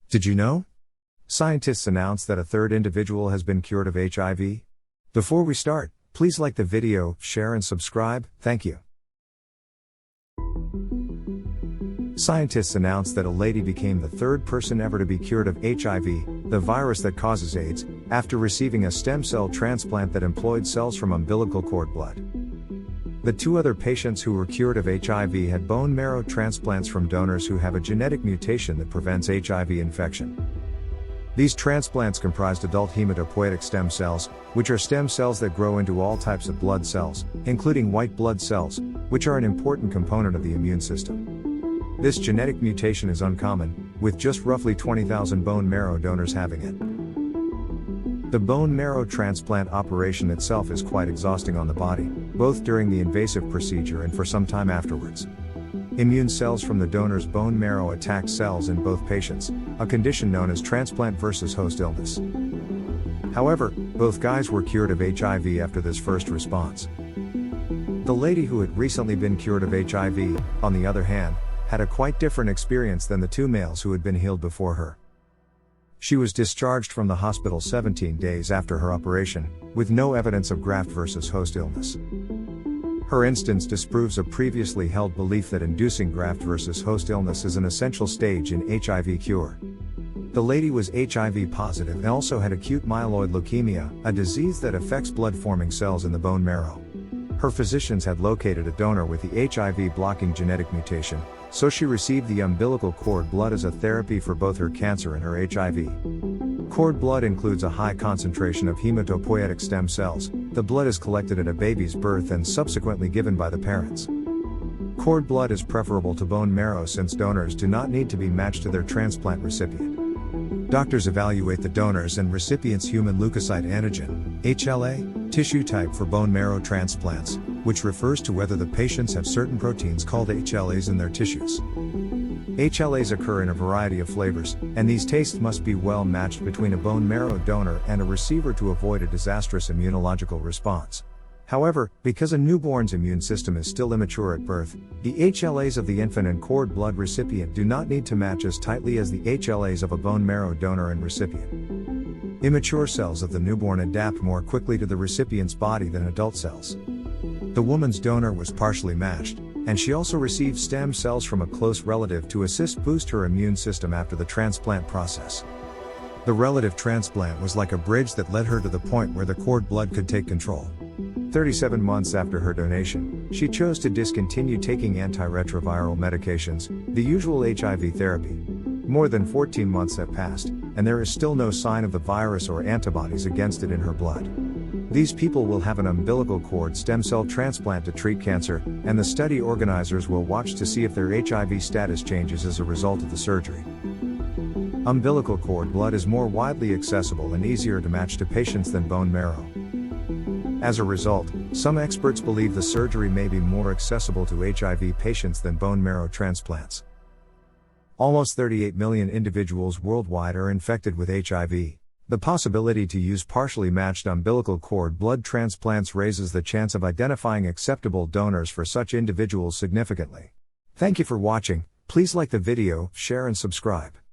Did you know? Scientists announced that a third individual has been cured of HIV. Before we start, please like the video, share and subscribe, thank you. Scientists announced that a lady became the third person ever to be cured of HIV, the virus that causes AIDS, after receiving a stem cell transplant that employed cells from umbilical cord blood. The two other patients who were cured of HIV had bone marrow transplants from donors who have a genetic mutation that prevents HIV infection. These transplants comprised adult hematopoietic stem cells, which are stem cells that grow into all types of blood cells, including white blood cells, which are an important component of the immune system. This genetic mutation is uncommon, with just roughly 20,000 bone marrow donors having it. The bone marrow transplant operation itself is quite exhausting on the body, both during the invasive procedure and for some time afterwards. Immune cells from the donor's bone marrow attack cells in both patients, a condition known as transplant versus host illness. However, both guys were cured of HIV after this first response. The lady who had recently been cured of HIV, on the other hand, had a quite different experience than the two males who had been healed before her. She was discharged from the hospital 17 days after her operation, with no evidence of graft versus host illness. Her instance disproves a previously held belief that inducing graft versus host illness is an essential stage in HIV cure. The lady was HIV positive and also had acute myeloid leukemia, a disease that affects blood-forming cells in the bone marrow. Her physicians had located a donor with the HIV-blocking genetic mutation, so she received the umbilical cord blood as a therapy for both her cancer and her HIV. Cord blood includes a high concentration of hematopoietic stem cells. The blood is collected at a baby's birth and subsequently given by the parents. Cord blood is preferable to bone marrow since donors do not need to be matched to their transplant recipient. Doctors evaluate the donors and recipients' human leukocyte antigen, HLA, tissue type for bone marrow transplants, which refers to whether the patients have certain proteins called HLAs in their tissues. HLAs occur in a variety of flavors, and these tastes must be well matched between a bone marrow donor and a receiver to avoid a disastrous immunological response. However, because a newborn's immune system is still immature at birth, the HLAs of the infant and cord blood recipient do not need to match as tightly as the HLAs of a bone marrow donor and recipient. Immature cells of the newborn adapt more quickly to the recipient's body than adult cells. The woman's donor was partially matched, and she also received stem cells from a close relative to assist boost her immune system after the transplant process. The relative transplant was like a bridge that led her to the point where the cord blood could take control. 37 months after her donation, she chose to discontinue taking antiretroviral medications, the usual HIV therapy. More than 14 months have passed, and there is still no sign of the virus or antibodies against it in her blood. These people will have an umbilical cord stem cell transplant to treat cancer, and the study organizers will watch to see if their HIV status changes as a result of the surgery. Umbilical cord blood is more widely accessible and easier to match to patients than bone marrow. As a result, some experts believe the surgery may be more accessible to HIV patients than bone marrow transplants. Almost 38 million individuals worldwide are infected with HIV. The possibility to use partially matched umbilical cord blood transplants raises the chance of identifying acceptable donors for such individuals significantly. Thank you for watching. Please like the video, share and subscribe.